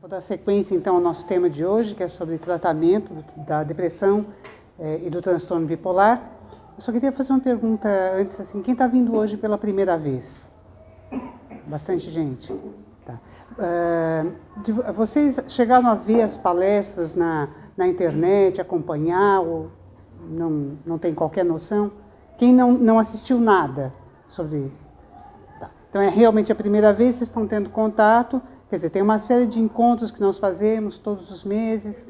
Vou dar sequência, então, ao nosso tema de hoje, que é sobre tratamento da depressão e do transtorno bipolar. Eu só queria fazer uma pergunta antes, assim, quem está vindo hoje pela primeira vez? Bastante gente. Tá. Vocês chegaram a ver as palestras na internet, acompanhar, ou não tem qualquer noção? Quem não assistiu nada sobre... Tá. Então, é realmente a primeira vez que vocês estão tendo contato. Quer dizer, tem uma série de encontros que nós fazemos todos os meses.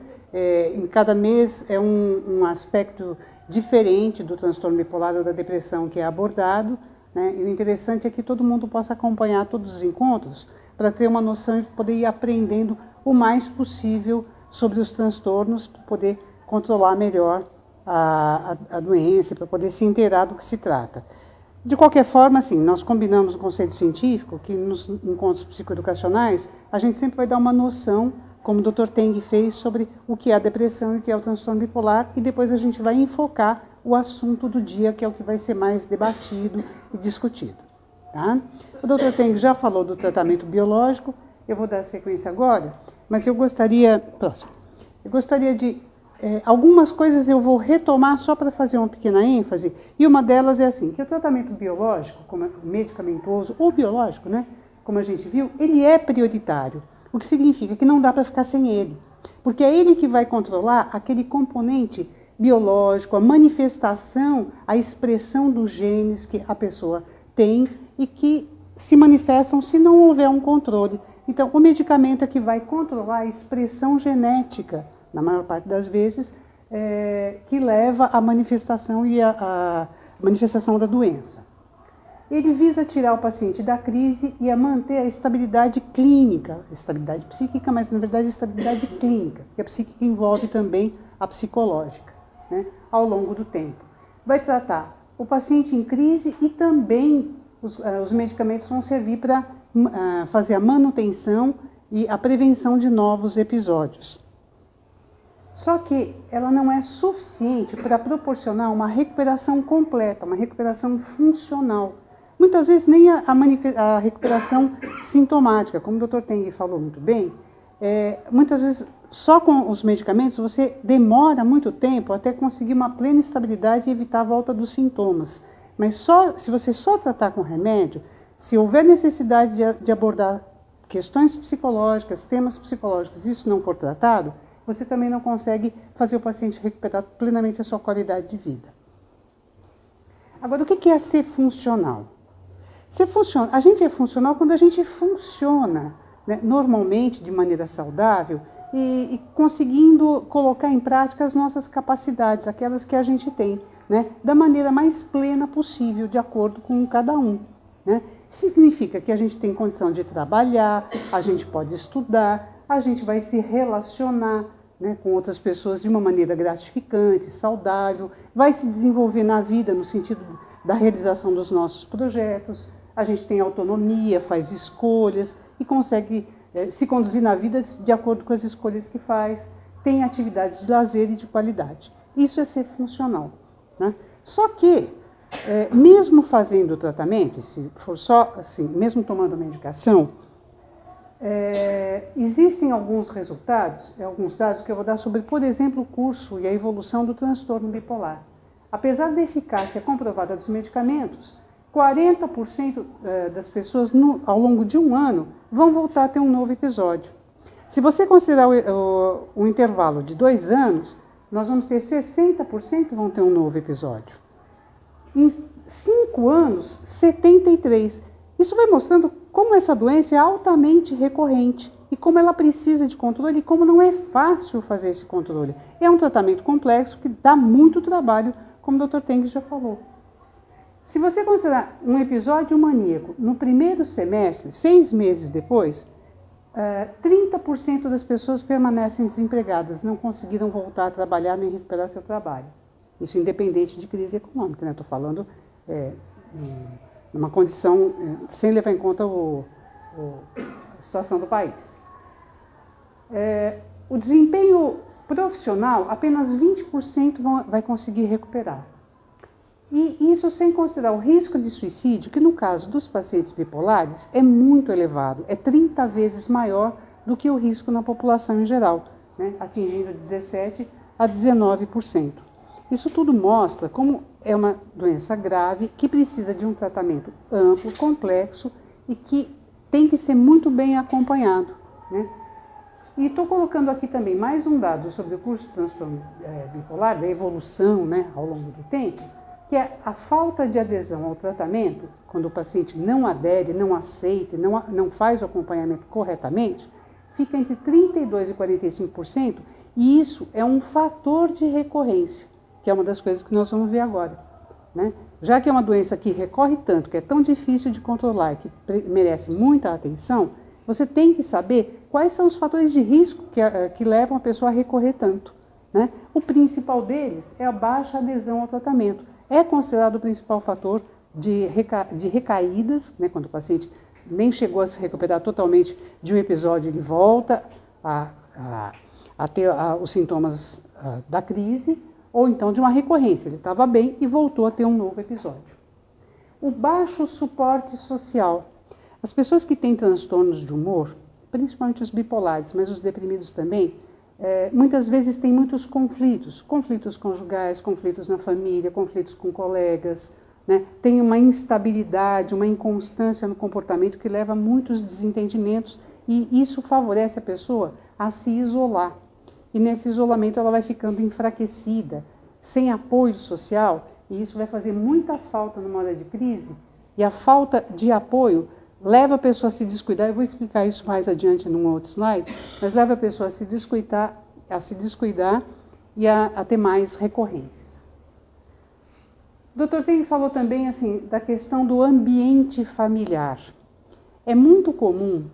Em cada mês é um aspecto diferente do transtorno bipolar ou da depressão que é abordado, né? E o interessante é que todo mundo possa acompanhar todos os encontros para ter uma noção e poder ir aprendendo o mais possível sobre os transtornos, para poder controlar melhor a doença, para poder se inteirar do que se trata. De qualquer forma, assim, nós combinamos um conceito científico que nos encontros psicoeducacionais a gente sempre vai dar uma noção, como o Dr. Teng fez, sobre o que é a depressão e o que é o transtorno bipolar, e depois a gente vai enfocar o assunto do dia, que é o que vai ser mais debatido e discutido. Tá? O Dr. Teng já falou do tratamento biológico, eu vou dar sequência agora, mas eu gostaria de... algumas coisas eu vou retomar só para fazer uma pequena ênfase, e uma delas é assim, que o tratamento biológico, como medicamentoso ou biológico, né, como a gente viu, ele é prioritário, o que significa que não dá para ficar sem ele, porque é ele que vai controlar aquele componente biológico, a manifestação, a expressão dos genes que a pessoa tem e que se manifestam se não houver um controle. Então, o medicamento é que vai controlar a expressão genética, na maior parte das vezes, que leva à manifestação e à manifestação da doença. Ele visa tirar o paciente da crise e a manter a estabilidade clínica, estabilidade psíquica, mas na verdade a estabilidade clínica, que a psíquica envolve também a psicológica, né, ao longo do tempo. Vai tratar o paciente em crise e também os medicamentos vão servir para fazer a manutenção e a prevenção de novos episódios. Só que ela não é suficiente para proporcionar uma recuperação completa, uma recuperação funcional. Muitas vezes nem a recuperação sintomática, como o Dr. Teng falou muito bem, muitas vezes só com os medicamentos você demora muito tempo até conseguir uma plena estabilidade e evitar a volta dos sintomas. Mas se você só tratar com remédio, se houver necessidade de abordar questões psicológicas, temas psicológicos, e isso não for tratado, você também não consegue fazer o paciente recuperar plenamente a sua qualidade de vida. Agora, o que é ser funcional? A gente é funcional quando a gente funciona, né, normalmente, de maneira saudável, e conseguindo colocar em prática as nossas capacidades, aquelas que a gente tem, né, da maneira mais plena possível, de acordo com cada um. Né? Significa que a gente tem condição de trabalhar, a gente pode estudar, a gente vai se relacionar, né, com outras pessoas de uma maneira gratificante, saudável, vai se desenvolver na vida no sentido da realização dos nossos projetos, a gente tem autonomia, faz escolhas e consegue se conduzir na vida de acordo com as escolhas que faz, tem atividades de lazer e de qualidade. Isso é ser funcional. Né? Só que, mesmo fazendo o tratamento, se for só assim, mesmo tomando a medicação, existem alguns resultados, alguns dados que eu vou dar sobre, por exemplo, o curso e a evolução do transtorno bipolar. Apesar da eficácia comprovada dos medicamentos, 40% das pessoas ao longo de um ano vão voltar a ter um novo episódio. Se você considerar o intervalo de 2 anos, nós vamos ter 60% que vão ter um novo episódio. Em 5 anos, 73%. Isso vai mostrando como essa doença é altamente recorrente e como ela precisa de controle e como não é fácil fazer esse controle. É um tratamento complexo que dá muito trabalho, como o Dr. Teng já falou. Se você considerar um episódio maníaco no primeiro semestre, 6 meses depois, 30% das pessoas permanecem desempregadas, não conseguiram voltar a trabalhar nem recuperar seu trabalho. Isso independente de crise econômica, né? Estou falando numa condição sem levar em conta a situação do país. O desempenho profissional, apenas 20% vai conseguir recuperar. E isso sem considerar o risco de suicídio, que no caso dos pacientes bipolares é muito elevado, é 30 vezes maior do que o risco na população em geral, né, atingindo 17% a 19%. Isso tudo mostra como é uma doença grave que precisa de um tratamento amplo, complexo e que tem que ser muito bem acompanhado, né? E estou colocando aqui também mais um dado sobre o curso de transtorno bipolar, da evolução, né, ao longo do tempo, que é a falta de adesão ao tratamento, quando o paciente não adere, não aceita, não faz o acompanhamento corretamente, fica entre 32% e 45%, e isso é um fator de recorrência, que é uma das coisas que nós vamos ver agora, né? Já que é uma doença que recorre tanto, que é tão difícil de controlar e que merece muita atenção, você tem que saber quais são os fatores de risco que levam a pessoa a recorrer tanto, né? O principal deles é a baixa adesão ao tratamento. É considerado o principal fator de recaídas, né? Quando o paciente nem chegou a se recuperar totalmente de um episódio, ele volta a ter os sintomas da crise, ou então de uma recorrência, ele estava bem e voltou a ter um novo episódio. O baixo suporte social. As pessoas que têm transtornos de humor, principalmente os bipolares, mas os deprimidos também, muitas vezes têm muitos conflitos conjugais, conflitos na família, conflitos com colegas, né? Tem uma instabilidade, uma inconstância no comportamento que leva a muitos desentendimentos e isso favorece a pessoa a se isolar. E nesse isolamento ela vai ficando enfraquecida, sem apoio social, e isso vai fazer muita falta numa hora de crise, e a falta de apoio leva a pessoa a se descuidar. Eu vou explicar isso mais adiante num outro slide, mas leva a pessoa a se descuidar e a ter mais recorrências. O Dr. Teng falou também assim, da questão do ambiente familiar. É muito comum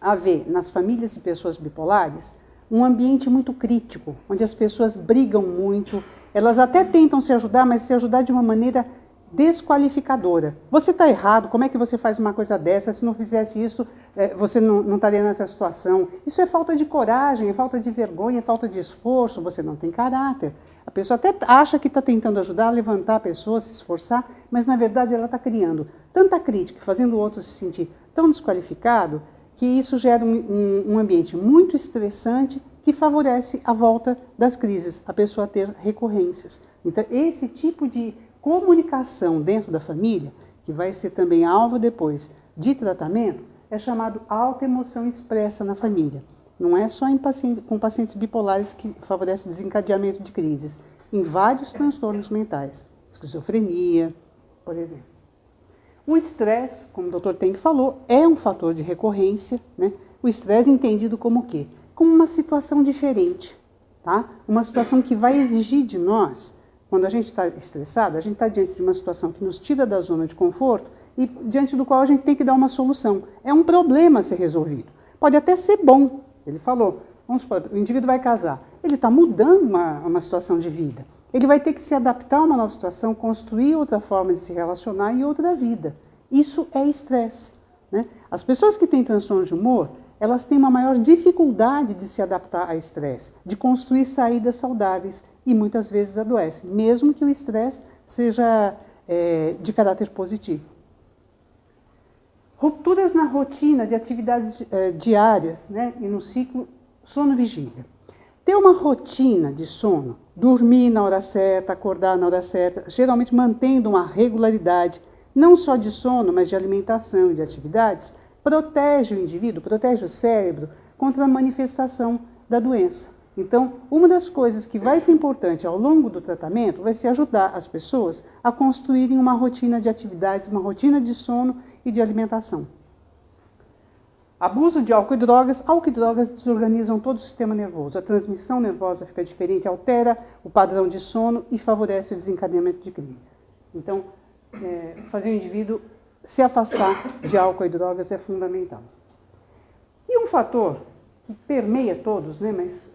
haver nas famílias de pessoas bipolares um ambiente muito crítico, onde as pessoas brigam muito, elas até tentam se ajudar, mas se ajudar de uma maneira desqualificadora. Você está errado, como é que você faz uma coisa dessa? Se não fizesse isso, você não estaria nessa situação. Isso é falta de coragem, é falta de vergonha, é falta de esforço, você não tem caráter. A pessoa até acha que está tentando ajudar a levantar a pessoa, se esforçar, mas na verdade ela está criando tanta crítica, fazendo o outro se sentir tão desqualificado, que isso gera um ambiente muito estressante que favorece a volta das crises, a pessoa ter recorrências. Então, esse tipo de comunicação dentro da família, que vai ser também alvo depois de tratamento, é chamado alta emoção expressa na família. Não é só com pacientes bipolares que favorece o desencadeamento de crises, em vários transtornos mentais, esquizofrenia, por exemplo. O estresse, como o Dr. Teng falou, é um fator de recorrência, né? O estresse entendido como o quê? Como uma situação diferente, tá? Uma situação que vai exigir de nós, quando a gente está estressado, a gente está diante de uma situação que nos tira da zona de conforto e diante do qual a gente tem que dar uma solução. É um problema a ser resolvido. Pode até ser bom, ele falou, vamos supor, o indivíduo vai casar, ele está mudando uma situação de vida. Ele vai ter que se adaptar a uma nova situação, construir outra forma de se relacionar e outra vida. Isso é estresse, né? As pessoas que têm transtorno de humor, elas têm uma maior dificuldade de se adaptar a estresse, de construir saídas saudáveis e muitas vezes adoecem, mesmo que o estresse seja de caráter positivo. Rupturas na rotina de atividades diárias, né? E no ciclo sono-vigília. Ter uma rotina de sono, dormir na hora certa, acordar na hora certa, geralmente mantendo uma regularidade, não só de sono, mas de alimentação e de atividades, protege o indivíduo, protege o cérebro contra a manifestação da doença. Então, uma das coisas que vai ser importante ao longo do tratamento vai ser ajudar as pessoas a construírem uma rotina de atividades, uma rotina de sono e de alimentação. Abuso de álcool e drogas desorganizam todo o sistema nervoso. A transmissão nervosa fica diferente, altera o padrão de sono e favorece o desencadeamento de crise. Então, fazer o indivíduo se afastar de álcool e drogas é fundamental. E um fator que permeia todos, né, mas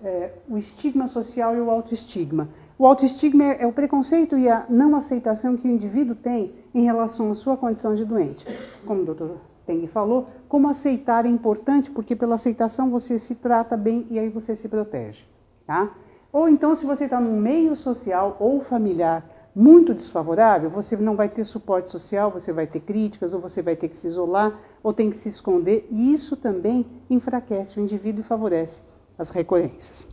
o estigma social e o autoestigma. O autoestigma é o preconceito e a não aceitação que o indivíduo tem em relação à sua condição de doente. Como o doutor Teng falou, como aceitar é importante, porque pela aceitação você se trata bem e aí você se protege, tá? Ou então, se você está num meio social ou familiar muito desfavorável, você não vai ter suporte social, você vai ter críticas, ou você vai ter que se isolar, ou tem que se esconder, e isso também enfraquece o indivíduo e favorece as recorrências.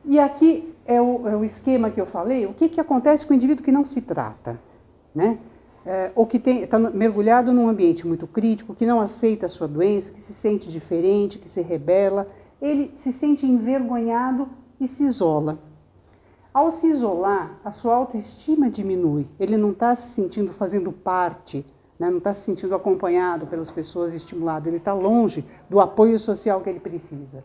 E aqui é o esquema que eu falei, o que acontece com o indivíduo que não se trata, né? Ou que está mergulhado num ambiente muito crítico, que não aceita a sua doença, que se sente diferente, que se rebela, ele se sente envergonhado e se isola. Ao se isolar, a sua autoestima diminui, ele não está se sentindo fazendo parte, né? Não está se sentindo acompanhado pelas pessoas, estimulado, ele está longe do apoio social que ele precisa.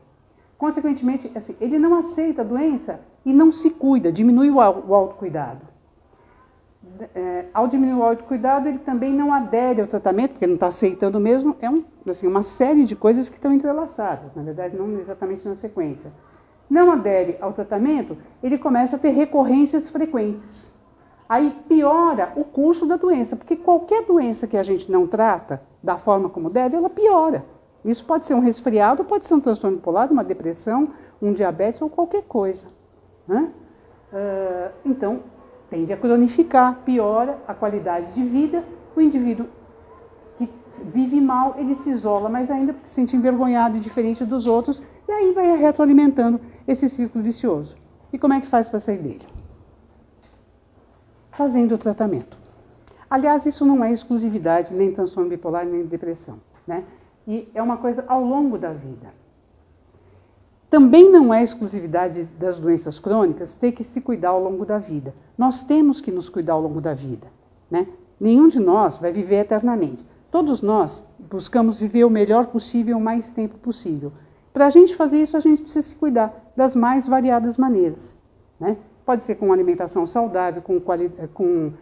Consequentemente, assim, ele não aceita a doença e não se cuida, diminui o autocuidado. Ao diminuir o autocuidado, ele também não adere ao tratamento, porque não está aceitando mesmo, uma série de coisas que estão entrelaçadas, na verdade não exatamente na sequência. Não adere ao tratamento, ele começa a ter recorrências frequentes. Aí piora o curso da doença, porque qualquer doença que a gente não trata da forma como deve, ela piora. Isso pode ser um resfriado, pode ser um transtorno bipolar, uma depressão, um diabetes ou qualquer coisa, né? Então, tende a cronificar, piora a qualidade de vida, o indivíduo que vive mal, ele se isola, mas ainda se sente envergonhado e diferente dos outros, e aí vai retroalimentando esse círculo vicioso. E como é que faz para sair dele? Fazendo o tratamento. Aliás, isso não é exclusividade, nem transtorno bipolar, nem depressão, né? E é uma coisa ao longo da vida. Também não é exclusividade das doenças crônicas ter que se cuidar ao longo da vida. Nós temos que nos cuidar ao longo da vida, né? Nenhum de nós vai viver eternamente. Todos nós buscamos viver o melhor possível, o mais tempo possível. Para a gente fazer isso, a gente precisa se cuidar das mais variadas maneiras, né? Pode ser com alimentação saudável, com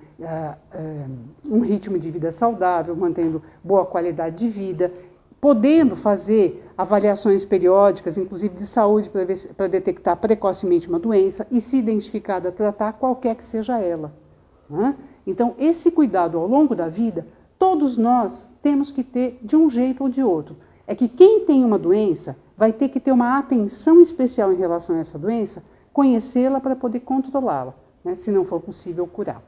um ritmo de vida saudável, mantendo boa qualidade de vida, podendo fazer avaliações periódicas, inclusive de saúde, para detectar precocemente uma doença e, se identificada, tratar qualquer que seja ela, né? Então, esse cuidado ao longo da vida, todos nós temos que ter de um jeito ou de outro. É que quem tem uma doença vai ter que ter uma atenção especial em relação a essa doença, conhecê-la para poder controlá-la, né? Se não for possível curá-la.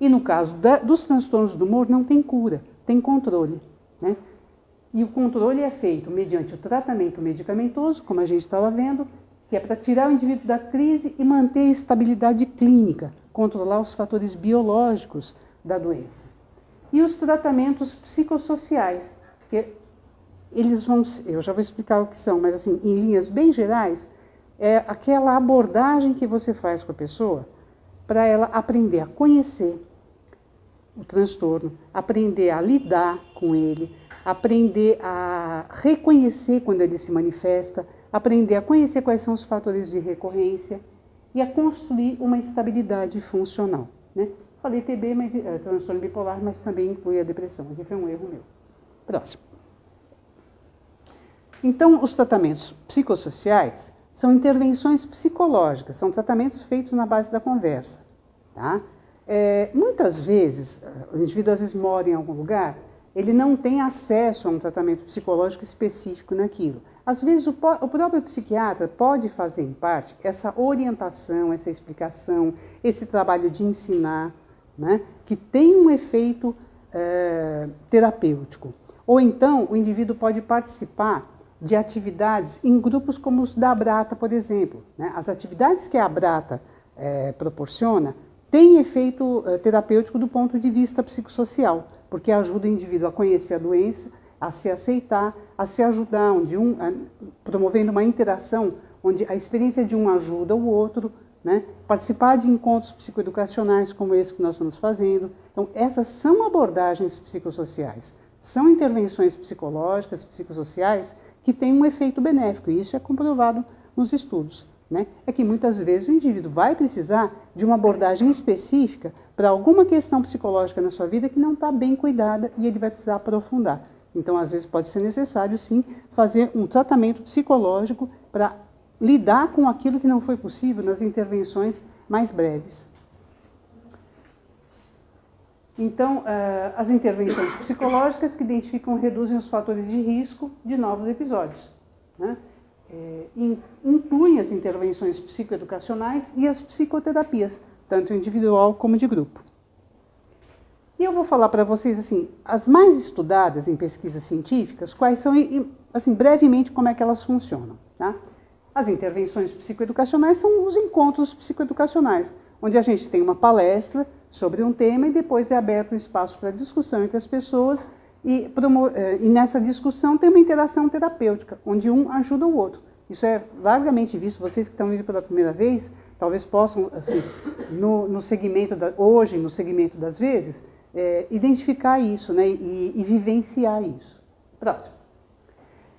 E no caso dos transtornos do humor, não tem cura, tem controle, né? E o controle é feito mediante o tratamento medicamentoso, como a gente estava vendo, que é para tirar o indivíduo da crise e manter a estabilidade clínica, controlar os fatores biológicos da doença. E os tratamentos psicossociais, que eles vão, eu já vou explicar o que são, mas assim, em linhas bem gerais, é aquela abordagem que você faz com a pessoa para ela aprender a conhecer o transtorno, aprender a lidar com ele, aprender a reconhecer quando ele se manifesta, aprender a conhecer quais são os fatores de recorrência e a construir uma estabilidade funcional, né? Falei TB, mas transtorno bipolar, mas também inclui a depressão. Aqui foi um erro meu. Próximo. Então, os tratamentos psicossociais são intervenções psicológicas, são tratamentos feitos na base da conversa, tá? Muitas vezes, o indivíduo às vezes mora em algum lugar, ele não tem acesso a um tratamento psicológico específico naquilo. Às vezes o próprio psiquiatra pode fazer, em parte, essa orientação, essa explicação, esse trabalho de ensinar, né, que tem um efeito terapêutico. Ou então o indivíduo pode participar de atividades em grupos como os da Abrata, por exemplo, né? As atividades que a Abrata proporciona têm efeito terapêutico do ponto de vista psicossocial, porque ajuda o indivíduo a conhecer a doença, a se aceitar, a se ajudar, promovendo uma interação onde a experiência de um ajuda o outro, né? Participar de encontros psicoeducacionais como esse que nós estamos fazendo. Então, essas são abordagens psicossociais, são intervenções psicológicas, psicossociais, que têm um efeito benéfico, e isso é comprovado nos estudos, né? É que muitas vezes o indivíduo vai precisar de uma abordagem específica para alguma questão psicológica na sua vida que não está bem cuidada e ele vai precisar aprofundar. Então, às vezes, pode ser necessário, sim, fazer um tratamento psicológico para lidar com aquilo que não foi possível nas intervenções mais breves. Então, as intervenções psicológicas que identificam e reduzem os fatores de risco de novos episódios, né? incluem as intervenções psicoeducacionais e as psicoterapias, tanto individual como de grupo. E eu vou falar para vocês, assim, as mais estudadas em pesquisas científicas, quais são, assim, brevemente, como é que elas funcionam, tá? As intervenções psicoeducacionais são os encontros psicoeducacionais, onde a gente tem uma palestra sobre um tema e depois é aberto um espaço para discussão entre as pessoas e nessa discussão tem uma interação terapêutica, onde um ajuda o outro. Isso é largamente visto, vocês que estão indo pela primeira vez, talvez possam, assim, no segmento hoje, no segmento das vezes, identificar isso, né, e vivenciar isso. Próximo.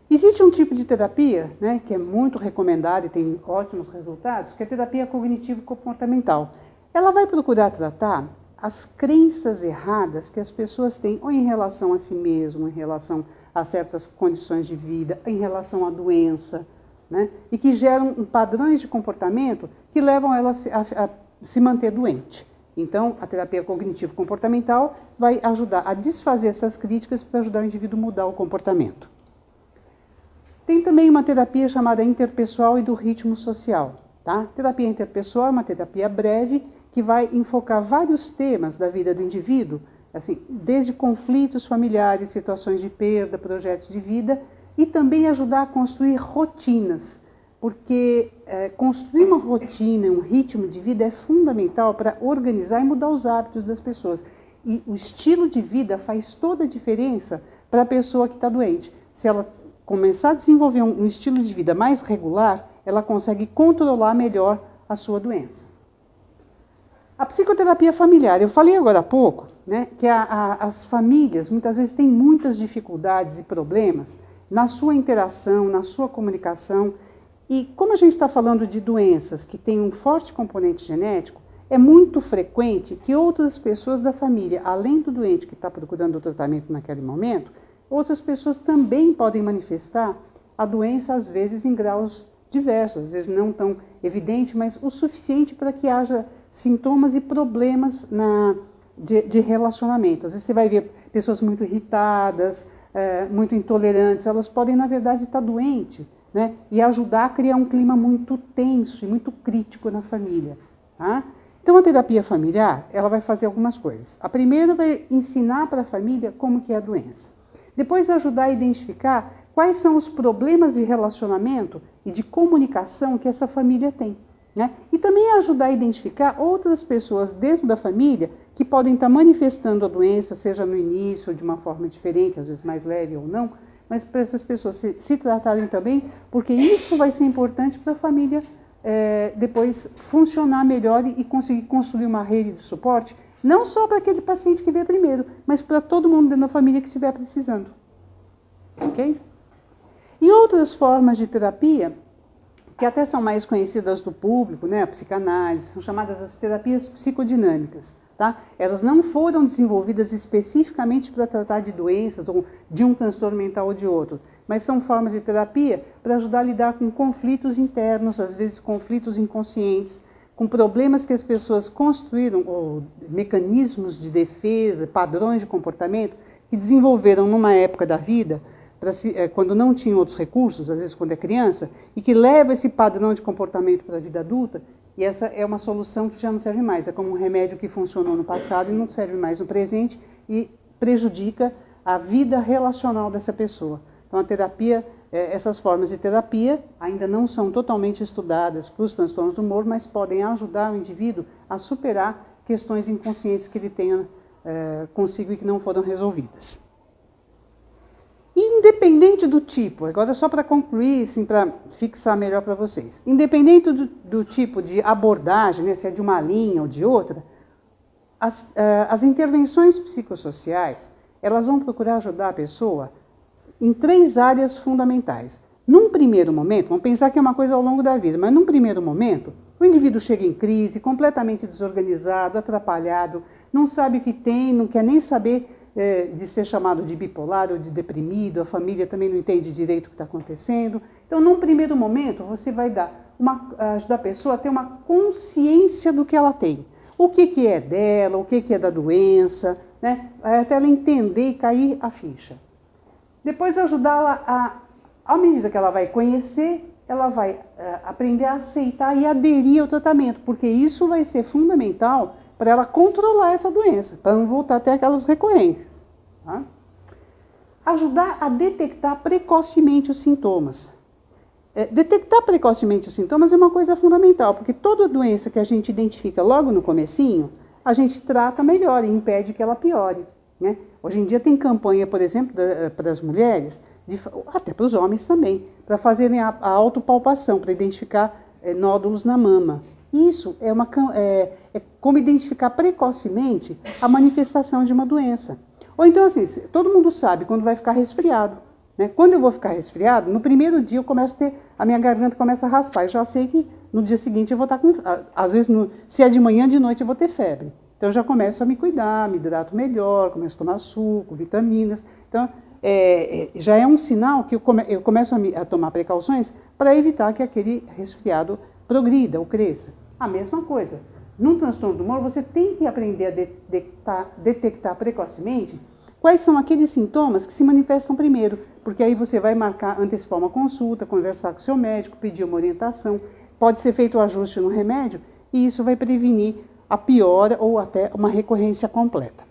Existe um tipo de terapia, né, que é muito recomendada e tem ótimos resultados, que é a terapia cognitivo-comportamental. Ela vai procurar tratar as crenças erradas que as pessoas têm, ou em relação a si mesmo, em relação a certas condições de vida, em relação à doença, né, e que geram padrões de comportamento que levam ela a se manter doente. Então, a terapia cognitivo-comportamental vai ajudar a desfazer essas críticas para ajudar o indivíduo a mudar o comportamento. Tem também uma terapia chamada interpessoal e do ritmo social. Tá? Terapia interpessoal é uma terapia breve que vai enfocar vários temas da vida do indivíduo, assim, desde conflitos familiares, situações de perda, projetos de vida, e também ajudar a construir rotinas, porque construir uma rotina, um ritmo de vida é fundamental para organizar e mudar os hábitos das pessoas. E o estilo de vida faz toda a diferença para a pessoa que está doente. Se ela começar a desenvolver um estilo de vida mais regular, ela consegue controlar melhor a sua doença. A psicoterapia familiar, eu falei agora há pouco, né, que as famílias muitas vezes têm muitas dificuldades e problemas na sua interação, na sua comunicação, e como a gente está falando de doenças que têm um forte componente genético, é muito frequente que outras pessoas da família, além do doente que está procurando o tratamento naquele momento, outras pessoas também podem manifestar a doença, às vezes, em graus diversos, às vezes não tão evidente, mas o suficiente para que haja sintomas e problemas de relacionamento. Às vezes você vai ver pessoas muito irritadas, muito intolerantes, elas podem, na verdade, estar doentes, né? E ajudar a criar um clima muito tenso e muito crítico na família. Tá? Então, a terapia familiar, ela vai fazer algumas coisas. A primeira vai ensinar para a família como que é a doença. Depois, ajudar a identificar quais são os problemas de relacionamento e de comunicação que essa família tem. Né? E também ajudar a identificar outras pessoas dentro da família que podem estar manifestando a doença, seja no início ou de uma forma diferente, às vezes mais leve ou não, mas para essas pessoas se tratarem também, porque isso vai ser importante para a família depois funcionar melhor e conseguir construir uma rede de suporte, não só para aquele paciente que veio primeiro, mas para todo mundo dentro da família que estiver precisando. Ok? E outras formas de terapia, que até são mais conhecidas do público, né, a psicanálise, são chamadas as terapias psicodinâmicas. Tá? Elas não foram desenvolvidas especificamente para tratar de doenças ou de um transtorno mental ou de outro, mas são formas de terapia para ajudar a lidar com conflitos internos, às vezes conflitos inconscientes, com problemas que as pessoas construíram, ou mecanismos de defesa, padrões de comportamento que desenvolveram numa época da vida, quando não tinham outros recursos, às vezes quando é criança, e que leva esse padrão de comportamento para a vida adulta, e essa é uma solução que já não serve mais. É como um remédio que funcionou no passado e não serve mais no presente e prejudica a vida relacional dessa pessoa. Então, a terapia, essas formas de terapia ainda não são totalmente estudadas para os transtornos do humor, mas podem ajudar o indivíduo a superar questões inconscientes que ele tenha consigo e que não foram resolvidas. Independente do tipo, agora só para concluir, assim, para fixar melhor para vocês, independente do tipo de abordagem, né, se é de uma linha ou de outra, as intervenções psicossociais, elas vão procurar ajudar a pessoa em 3 áreas fundamentais. Num primeiro momento, vamos pensar que é uma coisa ao longo da vida, mas num primeiro momento, o indivíduo chega em crise, completamente desorganizado, atrapalhado, não sabe o que tem, não quer nem saber de ser chamado de bipolar ou de deprimido, a família também não entende direito o que está acontecendo. Então, num primeiro momento, você vai ajudar a pessoa a ter uma consciência do que ela tem. O que é dela, o que é da doença, né? Até ela entender e cair a ficha. Depois, ajudá-la à medida que ela vai conhecer ela vai aprender a aceitar e aderir ao tratamento, porque isso vai ser fundamental para ela controlar essa doença, para não voltar a ter aquelas recorrências. Tá? Ajudar a detectar precocemente os sintomas. Detectar precocemente os sintomas é uma coisa fundamental, porque toda doença que a gente identifica logo no comecinho, a gente trata melhor e impede que ela piore. Né? Hoje em dia tem campanha, por exemplo, para as mulheres, até para os homens também, para fazerem a autopalpação, para identificar nódulos na mama. Isso é como identificar precocemente a manifestação de uma doença. Ou então, assim, todo mundo sabe quando vai ficar resfriado. Né? Quando eu vou ficar resfriado, no primeiro dia eu começo a ter, a minha garganta começa a raspar. Eu já sei que no dia seguinte eu vou estar com, às vezes, se é de manhã, de noite eu vou ter febre. Então eu já começo a me cuidar, me hidrato melhor, começo a tomar suco, vitaminas. Então, já é um sinal que eu começo a tomar precauções para evitar que aquele resfriado progrida ou cresça. A mesma coisa. Num transtorno do humor, você tem que aprender a detectar precocemente quais são aqueles sintomas que se manifestam primeiro, porque aí você vai antecipar uma consulta, conversar com o seu médico, pedir uma orientação, pode ser feito o ajuste no remédio e isso vai prevenir a piora ou até uma recorrência completa.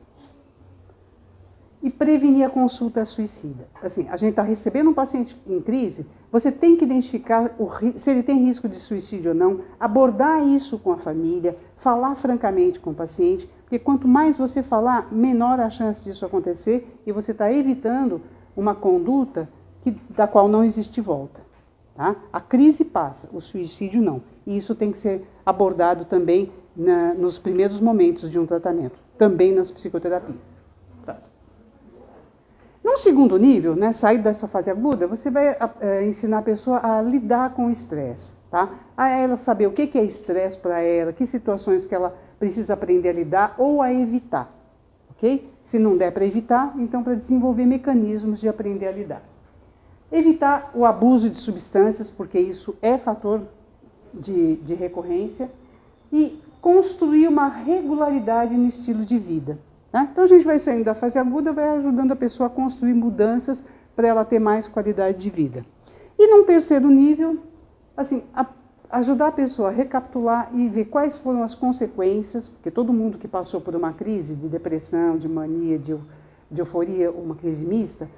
E prevenir a consulta suicida. Assim, a gente está recebendo um paciente em crise, você tem que identificar se ele tem risco de suicídio ou não, abordar isso com a família, falar francamente com o paciente, porque quanto mais você falar, menor a chance disso acontecer e você está evitando uma conduta da qual não existe volta. Tá? A crise passa, o suicídio não. E isso tem que ser abordado também nos primeiros momentos de um tratamento, também nas psicoterapias. Num segundo nível, né, sair dessa fase aguda, você vai ensinar a pessoa a lidar com o estresse, tá? A ela saber o que é estresse para ela, que situações que ela precisa aprender a lidar ou a evitar, ok? Se não der para evitar, então para desenvolver mecanismos de aprender a lidar. Evitar o abuso de substâncias, porque isso é fator de recorrência, e construir uma regularidade no estilo de vida. Né? Então a gente vai saindo da fase aguda, vai ajudando a pessoa a construir mudanças para ela ter mais qualidade de vida. E num terceiro nível, assim, ajudar a pessoa a recapitular e ver quais foram as consequências, porque todo mundo que passou por uma crise de depressão, de mania, de euforia, uma crise mista,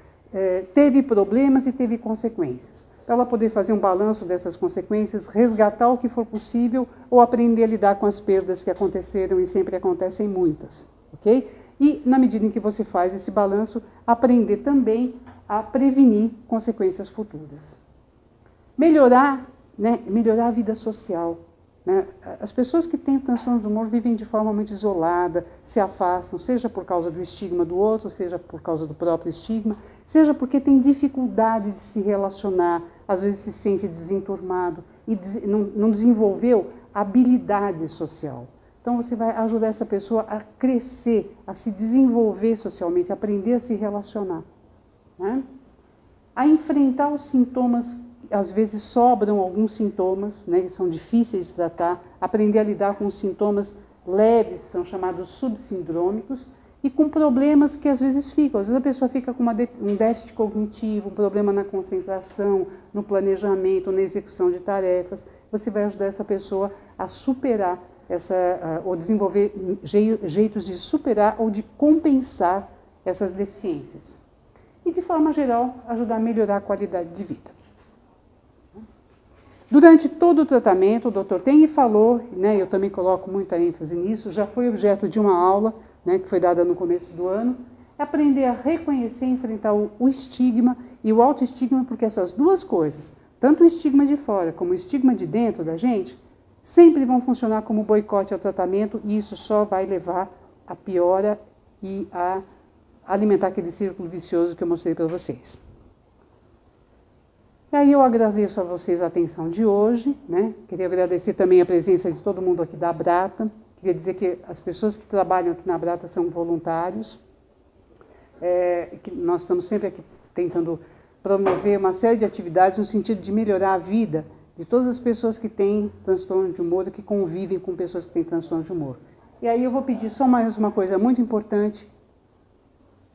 teve problemas e teve consequências. Para ela poder fazer um balanço dessas consequências, resgatar o que for possível ou aprender a lidar com as perdas que aconteceram e sempre acontecem muitas, ok? E, na medida em que você faz esse balanço, aprender também a prevenir consequências futuras. Melhorar a vida social. Né? As pessoas que têm transtorno de humor vivem de forma muito isolada, se afastam, seja por causa do estigma do outro, seja por causa do próprio estigma, seja porque tem dificuldade de se relacionar, às vezes se sente desenturmado e não desenvolveu habilidade social. Então você vai ajudar essa pessoa a crescer, a se desenvolver socialmente, a aprender a se relacionar. Né? A enfrentar os sintomas, às vezes sobram alguns sintomas, né, que são difíceis de tratar, aprender a lidar com os sintomas leves, são chamados subsindrômicos, e com problemas que às vezes ficam. Às vezes a pessoa fica com um déficit cognitivo, um problema na concentração, no planejamento, na execução de tarefas. Você vai ajudar essa pessoa a superar ou desenvolver jeitos de superar ou de compensar essas deficiências. E, de forma geral, ajudar a melhorar a qualidade de vida. Durante todo o tratamento, o Dr. Teng falou, né, eu também coloco muita ênfase nisso, já foi objeto de uma aula, né, que foi dada no começo do ano, é aprender a reconhecer e enfrentar o estigma e o autoestigma, porque essas duas coisas, tanto o estigma de fora como o estigma de dentro da gente, sempre vão funcionar como boicote ao tratamento e isso só vai levar a piora e a alimentar aquele círculo vicioso que eu mostrei para vocês. E aí eu agradeço a vocês a atenção de hoje, né? Queria agradecer também a presença de todo mundo aqui da Abrata. Queria dizer que as pessoas que trabalham aqui na Abrata são voluntários. Que nós estamos sempre aqui tentando promover uma série de atividades no sentido de melhorar a vida de todas as pessoas que têm transtorno de humor e que convivem com pessoas que têm transtorno de humor. E aí eu vou pedir só mais uma coisa muito importante.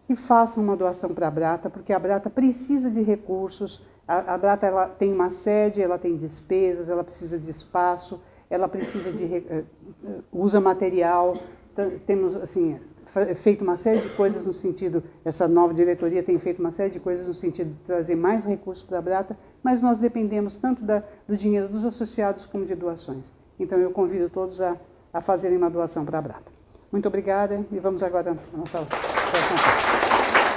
e façam uma doação para a Brata, porque a Brata precisa de recursos. A Brata ela tem uma sede, ela tem despesas, ela precisa de espaço, ela precisa de usa material. Temos assim feito uma série de coisas no sentido, essa nova diretoria tem feito uma série de coisas no sentido de trazer mais recursos para a Brata, mas nós dependemos tanto do dinheiro dos associados como de doações. Então eu convido todos a fazerem uma doação para a Brata. Muito obrigada e vamos agora à nossa próxima parte.